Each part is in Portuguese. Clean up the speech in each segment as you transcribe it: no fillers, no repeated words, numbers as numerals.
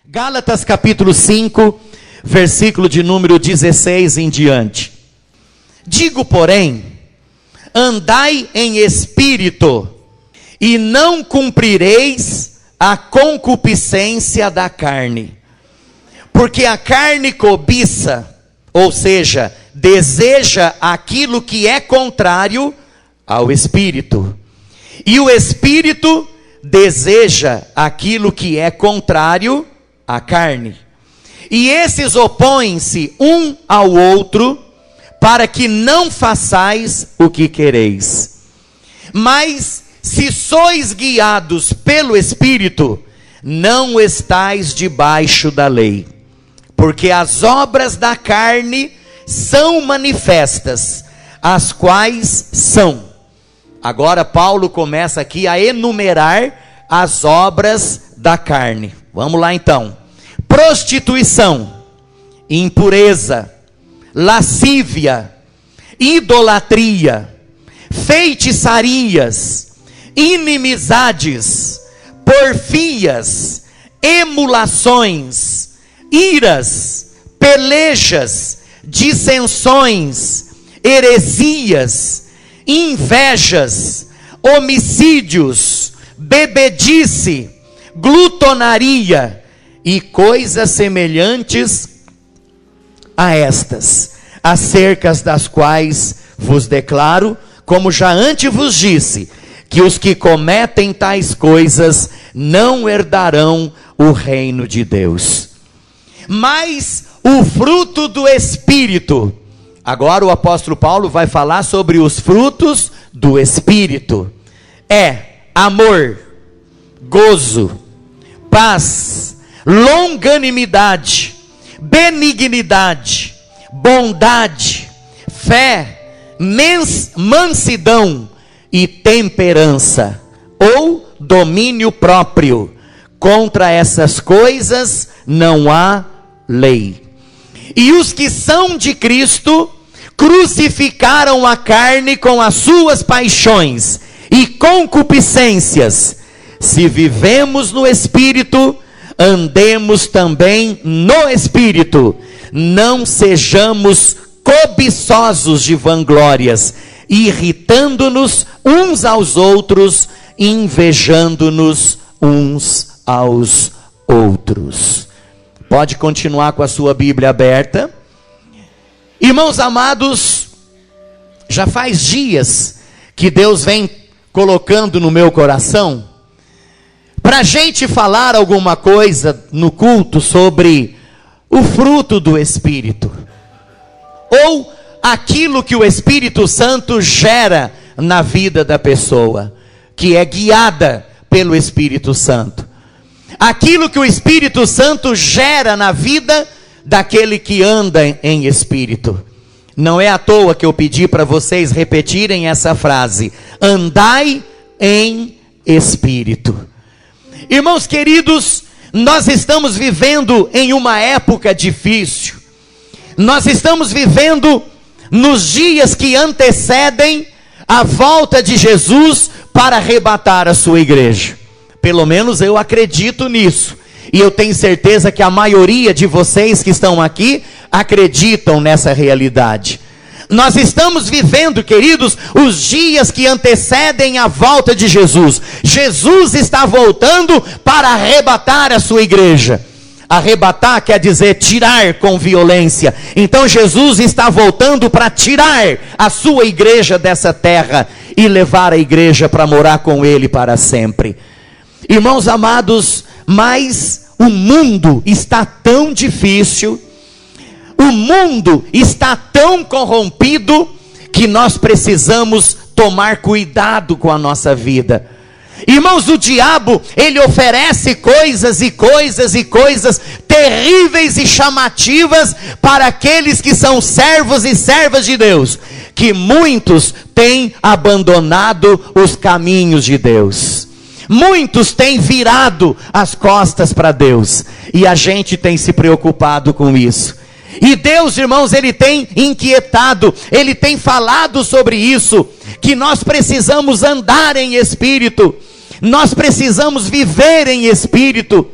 Gálatas capítulo 5, versículo de número 16 em diante. Digo, porém, andai em espírito, e não cumprireis a concupiscência da carne. Porque a carne cobiça, ou seja, deseja aquilo que é contrário ao espírito. E o espírito deseja aquilo que é contrário à carne. E esses opõem-se um ao outro, para que não façais o que quereis. Mas se sois guiados pelo Espírito, não estais debaixo da lei. Porque as obras da carne são manifestas, as quais são. Agora Paulo começa aqui a enumerar as obras da carne. Vamos lá então. Prostituição, impureza, lascívia, idolatria, feitiçarias, inimizades, porfias, emulações, iras, pelejas, dissensões, heresias, invejas, homicídios, bebedice, glutonaria e coisas semelhantes a estas, acerca das quais vos declaro, como já antes vos disse, que os que cometem tais coisas não herdarão o reino de Deus. Mas o fruto do Espírito, agora o apóstolo Paulo vai falar sobre os frutos do Espírito, é amor, gozo, paz, longanimidade, benignidade, bondade, fé, mansidão e temperança, ou domínio próprio. Contra essas coisas não há lei. E os que são de Cristo crucificaram a carne com as suas paixões e concupiscências. Se vivemos no Espírito, andemos também no Espírito. Não sejamos cobiçosos de vanglórias, irritando-nos uns aos outros, invejando-nos uns aos outros. Pode continuar com a sua Bíblia aberta. Irmãos amados, já faz dias que Deus vem colocando no meu coração para a gente falar alguma coisa no culto sobre o fruto do Espírito, ou aquilo que o Espírito Santo gera na vida da pessoa, que é guiada pelo Espírito Santo. Aquilo que o Espírito Santo gera na vida daquele que anda em Espírito. Não é à toa que eu pedi para vocês repetirem essa frase: andai em Espírito. Irmãos queridos, nós estamos vivendo em uma época difícil. Nós estamos vivendo nos dias que antecedem a volta de Jesus para arrebatar a sua igreja. Pelo menos eu acredito nisso. E eu tenho certeza que a maioria de vocês que estão aqui acreditam nessa realidade. Nós estamos vivendo, queridos, os dias que antecedem a volta de Jesus. Jesus está voltando para arrebatar a sua igreja. Arrebatar quer dizer tirar com violência. Então Jesus está voltando para tirar a sua igreja dessa terra e levar a igreja para morar com ele para sempre. Irmãos amados, mas o mundo está tão difícil, o mundo está tão corrompido, que nós precisamos tomar cuidado com a nossa vida. Irmãos, o diabo, ele oferece coisas e coisas e coisas terríveis e chamativas para aqueles que são servos e servas de Deus, que muitos têm abandonado os caminhos de Deus. Muitos têm virado as costas para Deus, e a gente tem se preocupado com isso. E Deus, irmãos, ele tem inquietado, ele tem falado sobre isso, que nós precisamos andar em Espírito, nós precisamos viver em Espírito.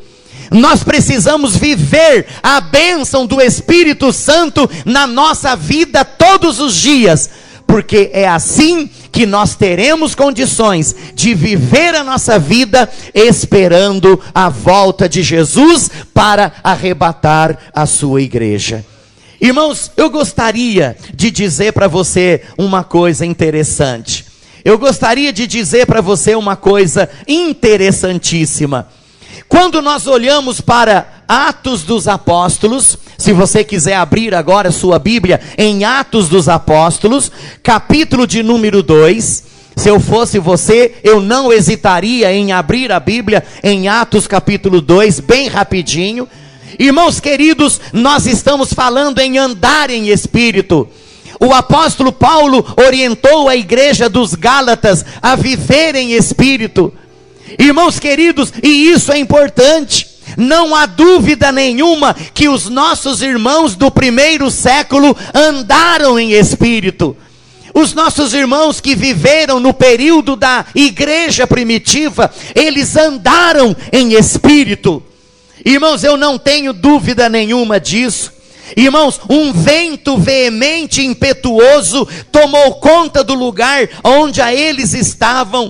Nós precisamos viver a bênção do Espírito Santo na nossa vida todos os dias, porque é assim que nós teremos condições de viver a nossa vida esperando a volta de Jesus para arrebatar a sua igreja. Irmãos, eu gostaria de dizer para você uma coisa interessante. Eu gostaria de dizer para você uma coisa interessantíssima. Quando nós olhamos para Atos dos Apóstolos, se você quiser abrir agora sua Bíblia em Atos dos Apóstolos, capítulo de número 2, se eu fosse você, eu não hesitaria em abrir a Bíblia em Atos capítulo 2, bem rapidinho. Irmãos queridos, nós estamos falando em andar em espírito. O apóstolo Paulo orientou a igreja dos Gálatas a viver em espírito. Irmãos queridos, e isso é importante. Não há dúvida nenhuma que os nossos irmãos do primeiro século andaram em espírito. Os nossos irmãos que viveram no período da igreja primitiva, eles andaram em espírito. Irmãos, eu não tenho dúvida nenhuma disso. Irmãos, um vento veemente e impetuoso tomou conta do lugar onde eles estavam.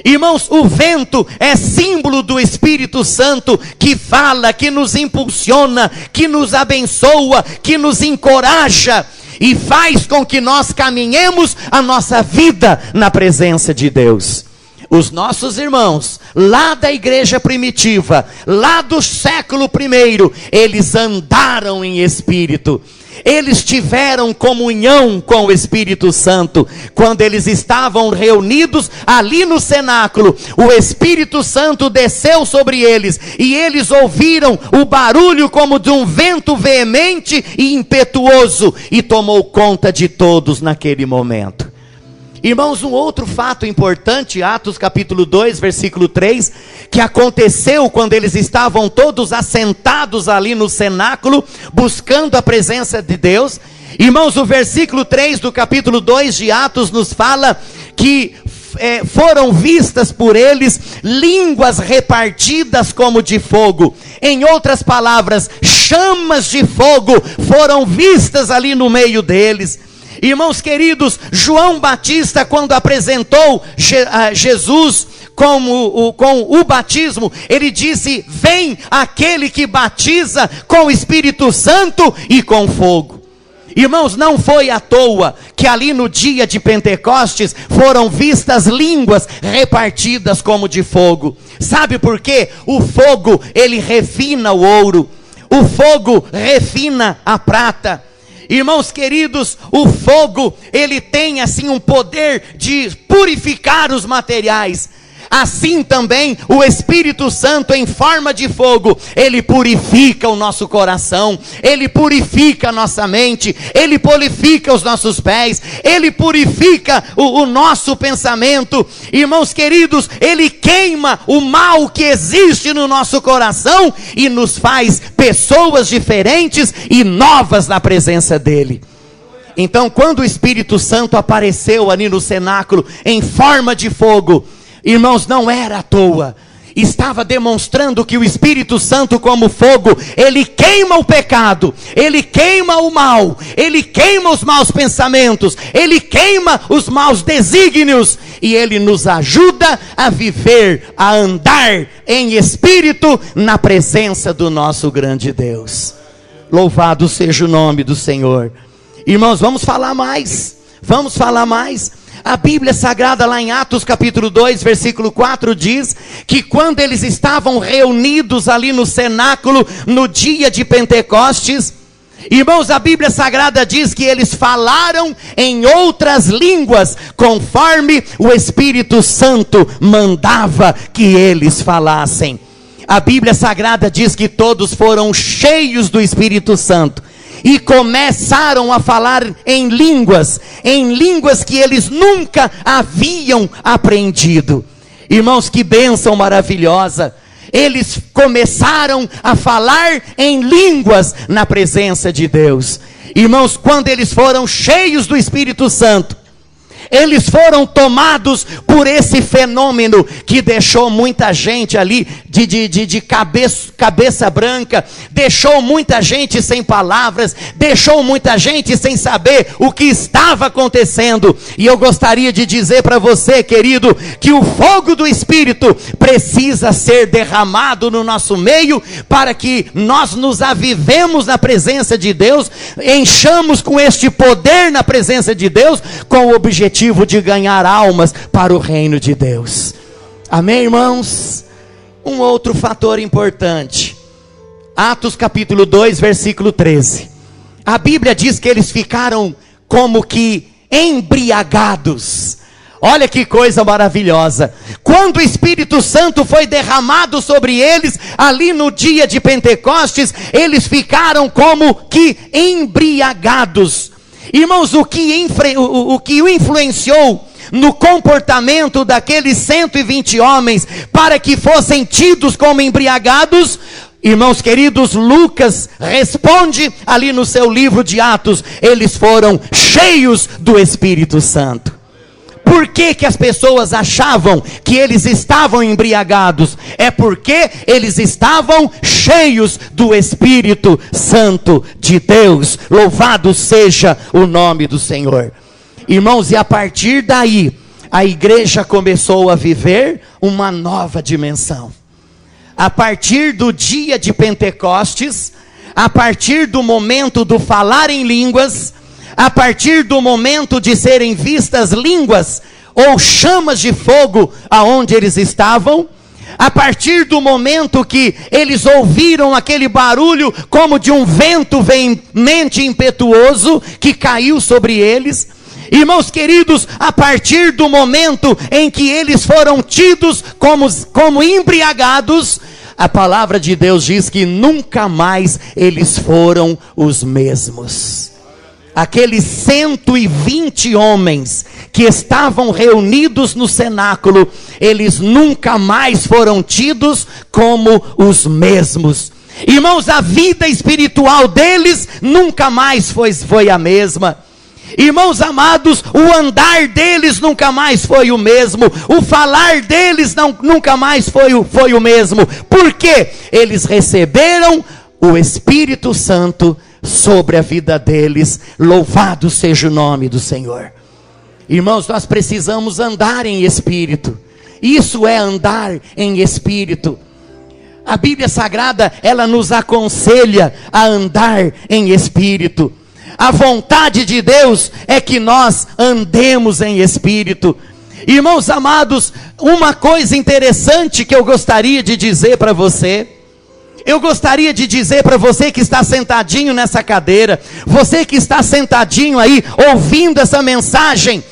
Irmãos, o vento é símbolo do Espírito Santo, que fala, que nos impulsiona, que nos abençoa, que nos encoraja e faz com que nós caminhemos a nossa vida na presença de Deus. Os nossos irmãos, lá da igreja primitiva, lá do século I, eles andaram em espírito. Eles tiveram comunhão com o Espírito Santo. Quando eles estavam reunidos ali no cenáculo, o Espírito Santo desceu sobre eles, e eles ouviram o barulho como de um vento veemente e impetuoso, e tomou conta de todos naquele momento. Irmãos, um outro fato importante, Atos capítulo 2, versículo 3, que aconteceu quando eles estavam todos assentados ali no cenáculo, buscando a presença de Deus. Irmãos, o versículo 3 do capítulo 2 de Atos nos fala que foram vistas por eles línguas repartidas como de fogo. Em outras palavras, chamas de fogo foram vistas ali no meio deles. Irmãos queridos, João Batista, quando apresentou Jesus com o batismo, ele disse: vem aquele que batiza com o Espírito Santo e com fogo. Irmãos, não foi à toa que ali no dia de Pentecostes foram vistas línguas repartidas como de fogo. Sabe por quê? O fogo, ele refina o ouro. O fogo refina a prata. Irmãos queridos, o fogo, ele tem assim um poder de purificar os materiais. Assim também o Espírito Santo em forma de fogo, ele purifica o nosso coração, ele purifica a nossa mente, ele purifica os nossos pés, ele purifica o nosso pensamento. Irmãos queridos, ele queima o mal que existe no nosso coração e nos faz pessoas diferentes e novas na presença dele. Então, quando o Espírito Santo apareceu ali no cenáculo em forma de fogo, irmãos, não era à toa. Estava demonstrando que o Espírito Santo, como fogo, ele queima o pecado, ele queima o mal, ele queima os maus pensamentos, ele queima os maus desígnios, e ele nos ajuda a viver, a andar em espírito na presença do nosso grande Deus. Louvado seja o nome do Senhor. Irmãos, vamos falar mais. A Bíblia Sagrada lá em Atos capítulo 2, versículo 4 diz que quando eles estavam reunidos ali no cenáculo, no dia de Pentecostes, irmãos, a Bíblia Sagrada diz que eles falaram em outras línguas, conforme o Espírito Santo mandava que eles falassem. A Bíblia Sagrada diz que todos foram cheios do Espírito Santo e começaram a falar em línguas que eles nunca haviam aprendido. Irmãos, que bênção maravilhosa! Eles começaram a falar em línguas na presença de Deus. Irmãos, quando eles foram cheios do Espírito Santo, Eles foram tomados por esse fenômeno que deixou muita gente ali de cabeça branca, deixou muita gente sem palavras, deixou muita gente sem saber o que estava acontecendo. E eu gostaria de dizer para você, querido, que o fogo do Espírito precisa ser derramado no nosso meio, para que nós nos avivemos na presença de Deus, enchamos com este poder na presença de Deus, com o objetivo de ganhar almas para o reino de Deus. Amém, irmãos? Um outro fator importante, Atos capítulo 2, versículo 13. A Bíblia diz que eles ficaram como que embriagados. Olha que coisa maravilhosa. Quando o Espírito Santo foi derramado sobre eles, ali no dia de Pentecostes, eles ficaram como que embriagados. Irmãos, o que o influenciou no comportamento daqueles 120 homens, para que fossem tidos como embriagados? Irmãos queridos, Lucas responde ali no seu livro de Atos: eles foram cheios do Espírito Santo. Por que que as pessoas achavam que eles estavam embriagados? É porque eles estavam cheios do Espírito Santo de Deus. Louvado seja o nome do Senhor. Irmãos, e a partir daí, a igreja começou a viver uma nova dimensão. A partir do dia de Pentecostes, a partir do momento do falar em línguas, a partir do momento de serem vistas línguas ou chamas de fogo aonde eles estavam, a partir do momento que eles ouviram aquele barulho como de um vento veemente e impetuoso que caiu sobre eles, irmãos queridos, a partir do momento em que eles foram tidos como embriagados, a palavra de Deus diz que nunca mais eles foram os mesmos. Aqueles 120 homens que estavam reunidos no cenáculo, eles nunca mais foram tidos como os mesmos. Irmãos, a vida espiritual deles nunca mais foi a mesma. Irmãos amados, o andar deles nunca mais foi o mesmo, o falar deles nunca mais foi o mesmo. Por quê? Eles receberam o Espírito Santo sobre a vida deles. Louvado seja o nome do Senhor. Irmãos, nós precisamos andar em Espírito. Isso é andar em Espírito. A Bíblia Sagrada, ela nos aconselha a andar em Espírito. A vontade de Deus é que nós andemos em Espírito. Irmãos amados, uma coisa interessante que eu gostaria de dizer para você. Eu gostaria de dizer para você que está sentadinho nessa cadeira, você que está sentadinho aí ouvindo essa mensagem,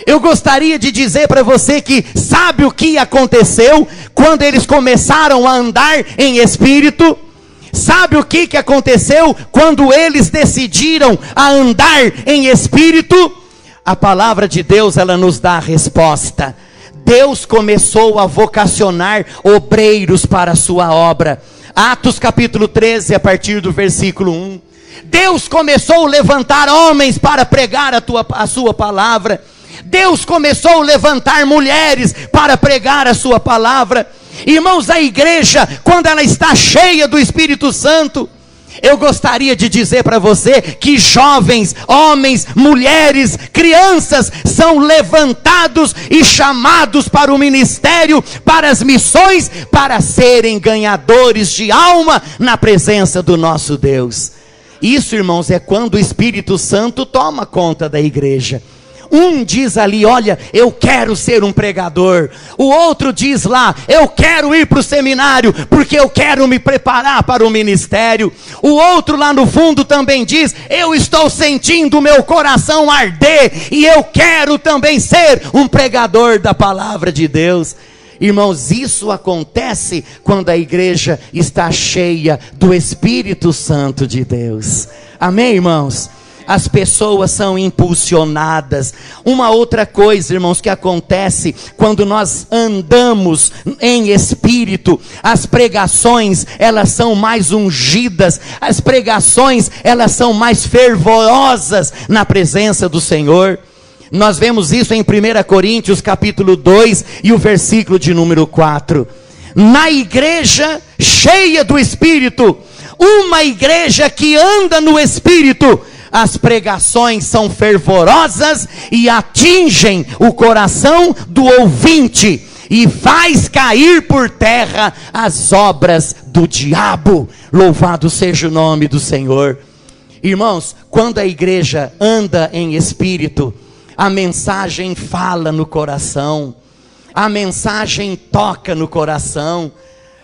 eu gostaria de dizer para você que sabe o que aconteceu quando eles começaram a andar em Espírito? Sabe o que aconteceu quando eles decidiram a andar em Espírito? A palavra de Deus, ela nos dá a resposta. Deus começou a vocacionar obreiros para a sua obra. Atos capítulo 13, a partir do versículo 1. Deus começou a levantar homens para pregar a sua palavra. Deus começou a levantar mulheres para pregar a sua palavra. Irmãos, a igreja, quando ela está cheia do Espírito Santo, eu gostaria de dizer para você que jovens, homens, mulheres, crianças são levantados e chamados para o ministério, para as missões, para serem ganhadores de alma na presença do nosso Deus. Isso, irmãos, é quando o Espírito Santo toma conta da igreja. Um diz ali, olha, eu quero ser um pregador. O outro diz lá, eu quero ir para o seminário, porque eu quero me preparar para o ministério. O outro lá no fundo também diz, eu estou sentindo o meu coração arder, e eu quero também ser um pregador da palavra de Deus. Irmãos, isso acontece quando a igreja está cheia do Espírito Santo de Deus. Amém, irmãos? As pessoas são impulsionadas. Uma outra coisa, irmãos, que acontece quando nós andamos em Espírito, as pregações, elas são mais ungidas, as pregações, elas são mais fervorosas na presença do Senhor. Nós vemos isso em 1 Coríntios capítulo 2 e o versículo de número 4. Na igreja cheia do Espírito, uma igreja que anda no Espírito, as pregações são fervorosas e atingem o coração do ouvinte, e faz cair por terra as obras do diabo. Louvado seja o nome do Senhor. Irmãos, quando a igreja anda em Espírito, a mensagem fala no coração, a mensagem toca no coração,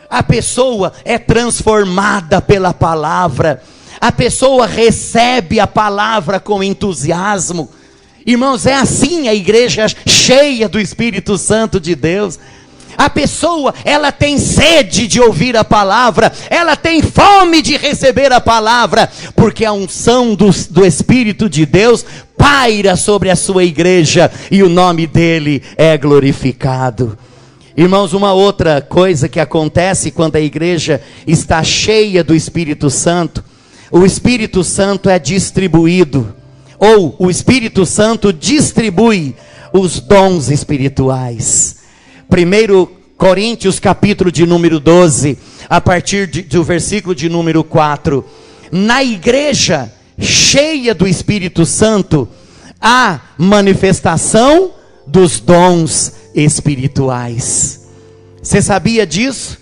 a pessoa é transformada pela palavra, a pessoa recebe a palavra com entusiasmo. Irmãos, é assim a igreja cheia do Espírito Santo de Deus. A pessoa, ela tem sede de ouvir a palavra, ela tem fome de receber a palavra, porque a unção do Espírito de Deus paira sobre a sua igreja, e o nome dele é glorificado. Irmãos, uma outra coisa que acontece quando a igreja está cheia do Espírito Santo, o Espírito Santo é distribuído, ou o Espírito Santo distribui os dons espirituais. 1 Coríntios capítulo de número 12, a partir do versículo de número 4. Na igreja cheia do Espírito Santo, há manifestação dos dons espirituais. Você sabia disso?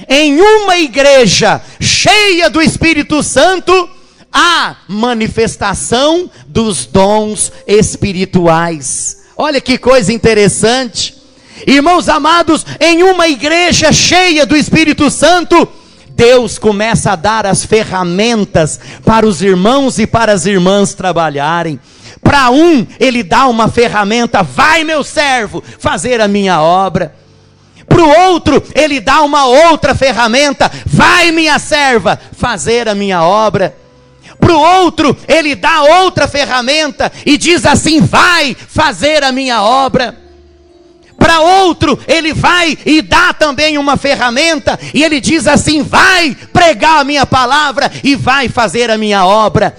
Em uma igreja cheia do Espírito Santo, há manifestação dos dons espirituais. Olha que coisa interessante. Irmãos amados, em uma igreja cheia do Espírito Santo, Deus começa a dar as ferramentas para os irmãos e para as irmãs trabalharem. Para um, ele dá uma ferramenta: vai, meu servo, fazer a minha obra. Para o outro, ele dá uma outra ferramenta: vai, minha serva, fazer a minha obra. Para o outro, ele dá outra ferramenta e diz assim: vai fazer a minha obra. Para outro, ele vai e dá também uma ferramenta, e ele diz assim: vai pregar a minha palavra e vai fazer a minha obra.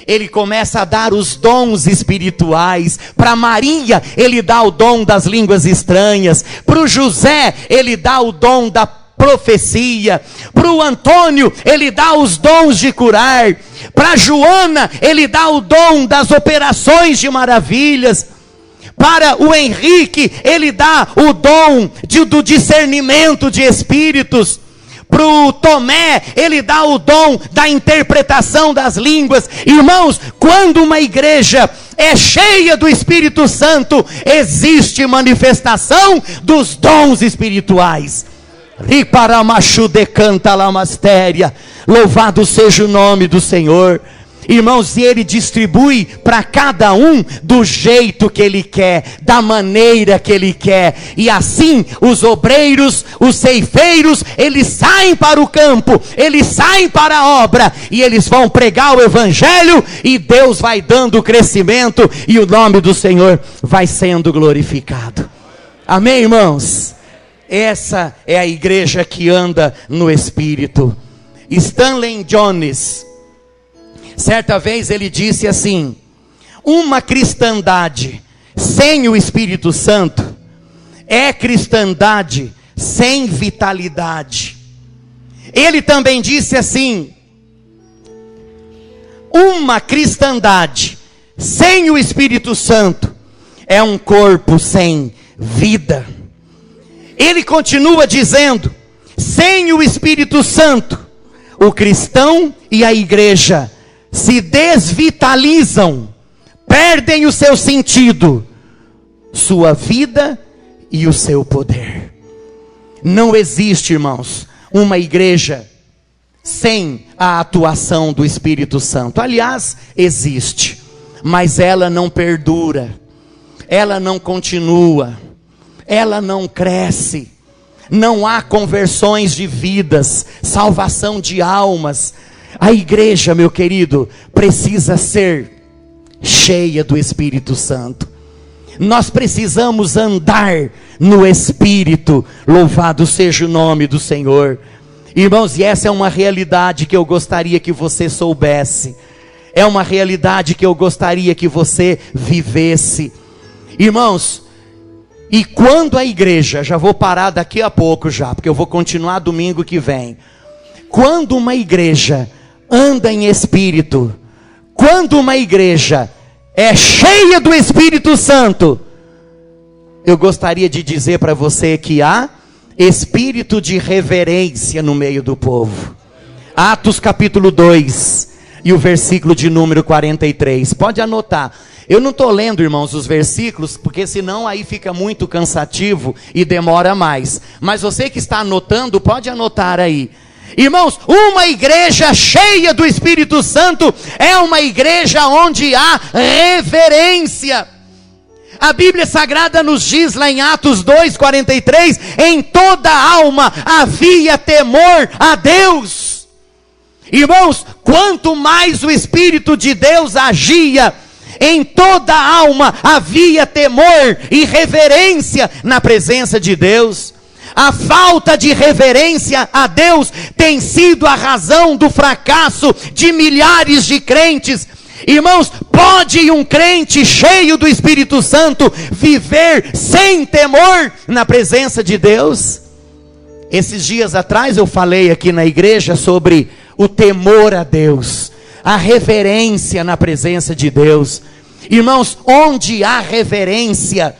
Ele começa a dar os dons espirituais. Para Maria, ele dá o dom das línguas estranhas. Para o José, ele dá o dom da profecia. Para o Antônio, ele dá os dons de curar. Para Joana, ele dá o dom das operações de maravilhas. Para o Henrique, ele dá o dom do discernimento de espíritos. Para o Tomé, ele dá o dom da interpretação das línguas. Irmãos, quando uma igreja é cheia do Espírito Santo, existe manifestação dos dons espirituais. Louvado seja o nome do Senhor. Irmãos, e ele distribui para cada um do jeito que ele quer, da maneira que ele quer. E assim, os obreiros, os ceifeiros, eles saem para o campo, eles saem para a obra, e eles vão pregar o evangelho, e Deus vai dando crescimento, e o nome do Senhor vai sendo glorificado. Amém, irmãos? Essa é a igreja que anda no Espírito. Stanley Jones, certa vez ele disse assim: uma cristandade sem o Espírito Santo é cristandade sem vitalidade. Ele também disse assim: uma cristandade sem o Espírito Santo é um corpo sem vida. Ele continua dizendo: sem o Espírito Santo, o cristão e a igreja se desvitalizam, perdem o seu sentido, sua vida e o seu poder. Não existe, irmãos, uma igreja sem a atuação do Espírito Santo. Aliás, existe, mas ela não perdura, ela não continua, ela não cresce. Não há conversões de vidas, salvação de almas. A igreja, meu querido, precisa ser cheia do Espírito Santo. Nós precisamos andar no Espírito. Louvado seja o nome do Senhor. Irmãos, e essa é uma realidade que eu gostaria que você soubesse. É uma realidade que eu gostaria que você vivesse. Irmãos, e quando a igreja, já vou parar daqui a pouco já, porque eu vou continuar domingo que vem. Quando uma igreja anda em espírito, quando uma igreja é cheia do Espírito Santo, eu gostaria de dizer para você que há espírito de reverência no meio do povo. Atos capítulo 2 e o versículo de número 43, pode anotar. Eu não estou lendo, irmãos, os versículos, porque senão aí fica muito cansativo e demora mais. Mas você que está anotando, pode anotar aí. Irmãos, uma igreja cheia do Espírito Santo é uma igreja onde há reverência. A Bíblia Sagrada nos diz lá em Atos 2:43, em toda alma havia temor a Deus. Irmãos, quanto mais o Espírito de Deus agia, em toda alma havia temor e reverência na presença de Deus. A falta de reverência a Deus tem sido a razão do fracasso de milhares de crentes. Irmãos, pode um crente cheio do Espírito Santo viver sem temor na presença de Deus? Esses dias atrás eu falei aqui na igreja sobre o temor a Deus, a reverência na presença de Deus. Irmãos, onde há reverência,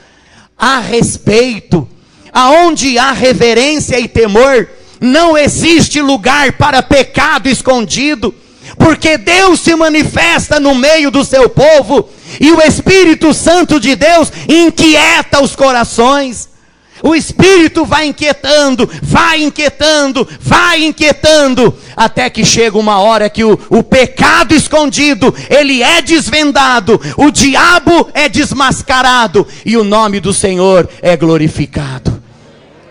há respeito. Aonde há reverência e temor, não existe lugar para pecado escondido, porque Deus se manifesta no meio do seu povo, e o Espírito Santo de Deus inquieta os corações. O Espírito vai inquietando, até que chega uma hora que o pecado escondido, ele é desvendado, o diabo é desmascarado, e o nome do Senhor é glorificado.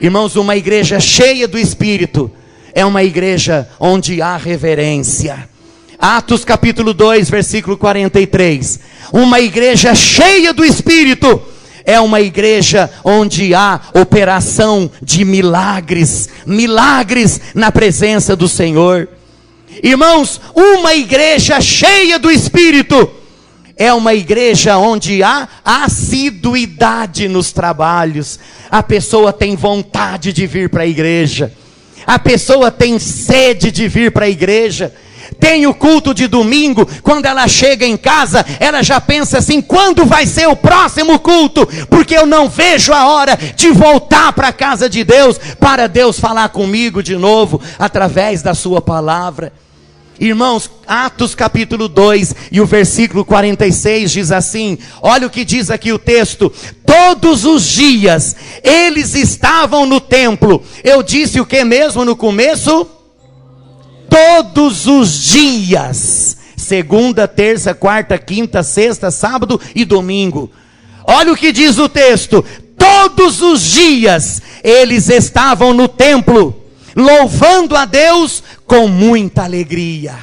Irmãos, uma igreja cheia do Espírito é uma igreja onde há reverência. Atos capítulo 2, versículo 43. Uma igreja cheia do Espírito é uma igreja onde há operação de milagres, milagres na presença do Senhor. Irmãos, uma igreja cheia do Espírito é uma igreja onde há assiduidade nos trabalhos. A pessoa tem vontade de vir para a igreja, a pessoa tem sede de vir para a igreja. Tem o culto de domingo, quando ela chega em casa, ela já pensa assim: quando vai ser o próximo culto? Porque eu não vejo a hora de voltar para a casa de Deus, para Deus falar comigo de novo, através da sua palavra. Irmãos, Atos capítulo 2 e o versículo 46 diz assim, olha o que diz aqui o texto: todos os dias eles estavam no templo. Eu disse o que mesmo no começo? Todos os dias, segunda, terça, quarta, quinta, sexta, sábado e domingo. Olha o que diz o texto: todos os dias eles estavam no templo, louvando a Deus com muita alegria.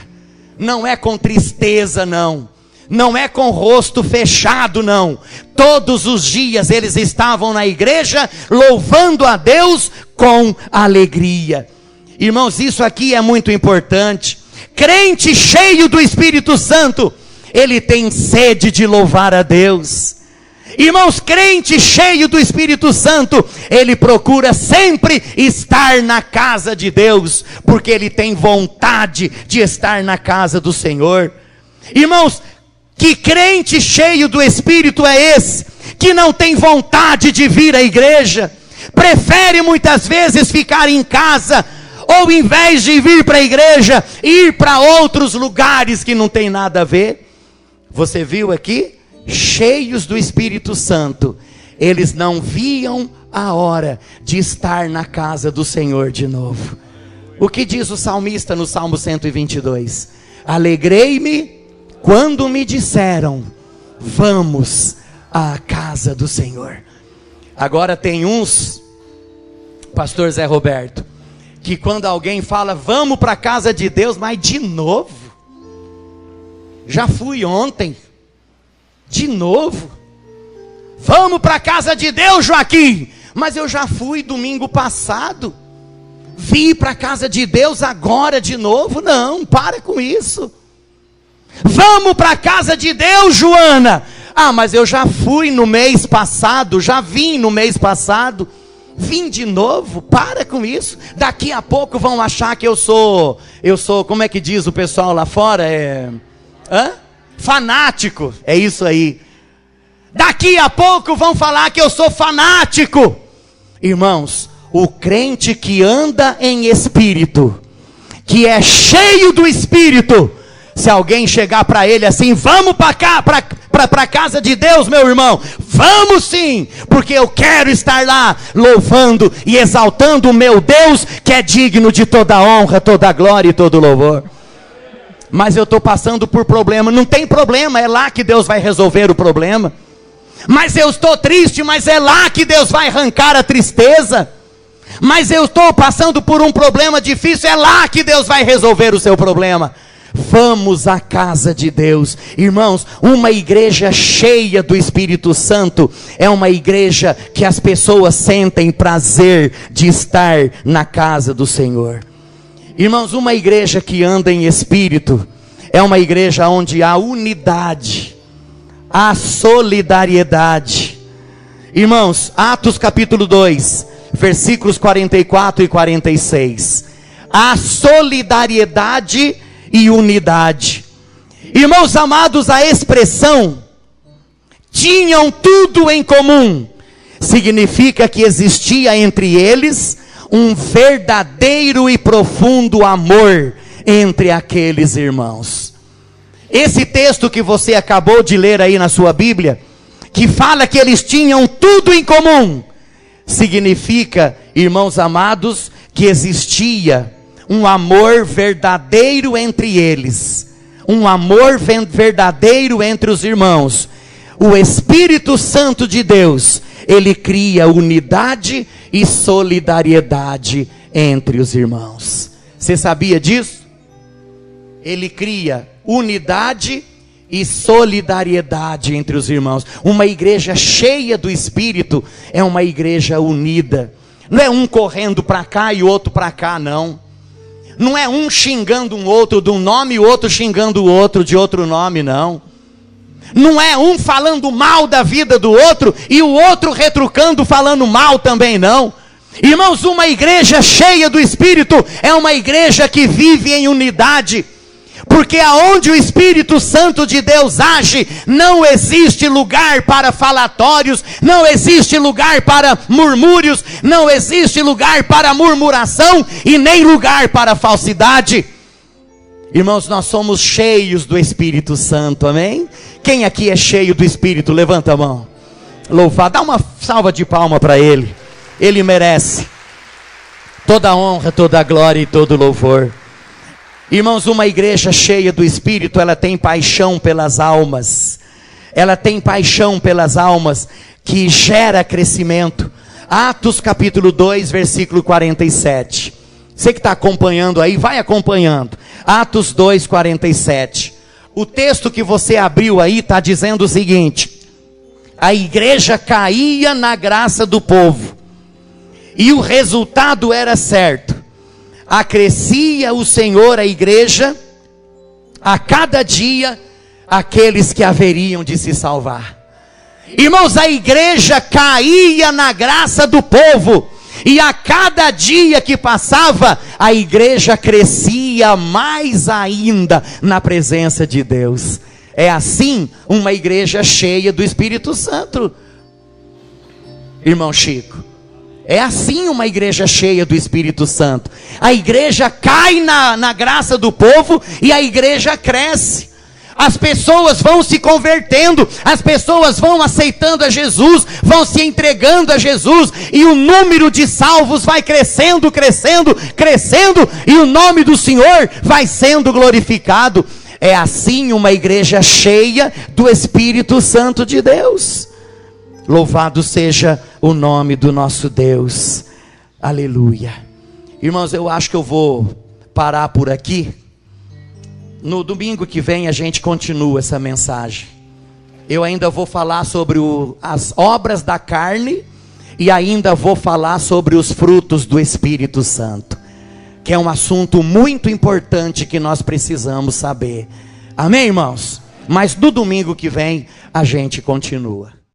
Não é com tristeza, não. Não é com o rosto fechado, não. Todos os dias eles estavam na igreja, louvando a Deus com alegria. Irmãos, isso aqui é muito importante. Crente cheio do Espírito Santo, ele tem sede de louvar a Deus. Irmãos, crente cheio do Espírito Santo, ele procura sempre estar na casa de Deus, porque ele tem vontade de estar na casa do Senhor. Irmãos, que crente cheio do Espírito é esse, que não tem vontade de vir à igreja, prefere muitas vezes ficar em casa, ou em vez de vir para a igreja, ir para outros lugares que não tem nada a ver? Você viu aqui? Cheios do Espírito Santo, eles não viam a hora de estar na casa do Senhor de novo. O que diz o salmista no Salmo 122? Alegrei-me quando me disseram: vamos à casa do Senhor. Agora tem uns, pastor Zé Roberto, que quando alguém fala vamos para a casa de Deus, mas de novo? Já fui ontem. De novo? Vamos para a casa de Deus, Joaquim? Mas eu já fui domingo passado. Vim para a casa de Deus agora de novo? Não, para com isso. Vamos para a casa de Deus, Joana? Ah, mas eu já fui no mês passado, já vim no mês passado. Vim de novo? Para com isso. Daqui a pouco vão achar que eu sou, como é que diz o pessoal lá fora? Fanático. É isso aí. Daqui a pouco vão falar que eu sou fanático. Irmãos, o crente que anda em espírito, que é cheio do espírito, se alguém chegar para ele assim, vamos para cá, para a casa de Deus, meu irmão, vamos sim, porque eu quero estar lá louvando e exaltando o meu Deus, que é digno de toda honra, toda glória e todo louvor. Mas eu estou passando por problema. Não tem problema, é lá que Deus vai resolver o problema. Mas eu estou triste, mas é lá que Deus vai arrancar a tristeza. Mas eu estou passando por um problema difícil, é lá que Deus vai resolver o seu problema. Vamos à casa de Deus. Irmãos, uma igreja cheia do Espírito Santo é uma igreja que as pessoas sentem prazer de estar na casa do Senhor. Irmãos, uma igreja que anda em espírito é uma igreja onde há unidade, há solidariedade. Irmãos, Atos capítulo 2, versículos 44 e 46. Há solidariedade e unidade. Irmãos amados, a expressão tinham tudo em comum significa que existia entre eles um verdadeiro e profundo amor entre aqueles irmãos. Esse texto que você acabou de ler aí na sua Bíblia, que fala que eles tinham tudo em comum, significa, irmãos amados, que existia um amor verdadeiro entre eles, um amor verdadeiro entre os irmãos. O Espírito Santo de Deus, ele cria unidade e solidariedade entre os irmãos. Você sabia disso? Ele cria unidade e solidariedade entre os irmãos. Uma igreja cheia do Espírito é uma igreja unida. Não é um correndo para cá e outro para cá, não. Não é um xingando um outro de um nome e o outro xingando o outro de outro nome, não. Não é um falando mal da vida do outro e o outro retrucando falando mal também, não. Irmãos, uma igreja cheia do Espírito é uma igreja que vive em unidade. Porque aonde o Espírito Santo de Deus age, não existe lugar para falatórios, não existe lugar para murmúrios, não existe lugar para murmuração e nem lugar para falsidade. Irmãos, nós somos cheios do Espírito Santo, amém? Quem aqui é cheio do Espírito? Levanta a mão. Louvado, dá uma salva de palma para ele. Ele merece toda a honra, toda a glória e todo o louvor. Irmãos, uma igreja cheia do Espírito, ela tem paixão pelas almas. Ela tem paixão pelas almas que gera crescimento. Atos capítulo 2, versículo 47. Você que está acompanhando aí, vai acompanhando. Atos 2, 47. O texto que você abriu aí está dizendo o seguinte: a igreja caía na graça do povo. E o resultado era certo. Acrescia o Senhor a igreja, a cada dia, aqueles que haveriam de se salvar. Irmãos, a igreja caía na graça do povo, e a cada dia que passava, a igreja crescia mais ainda na presença de Deus. É assim uma igreja cheia do Espírito Santo, irmão Chico. É assim uma igreja cheia do Espírito Santo. A igreja cai na graça do povo e a igreja cresce. As pessoas vão se convertendo, as pessoas vão aceitando a Jesus, vão se entregando a Jesus, e o número de salvos vai crescendo, crescendo, crescendo, e o nome do Senhor vai sendo glorificado. É assim uma igreja cheia do Espírito Santo de Deus. Louvado seja o nome do nosso Deus. Aleluia. Irmãos, eu acho que eu vou parar por aqui. No domingo que vem a gente continua essa mensagem. Eu ainda vou falar sobre as obras da carne e ainda vou falar sobre os frutos do Espírito Santo, que é um assunto muito importante que nós precisamos saber. Amém, irmãos? Mas no domingo que vem, a gente continua.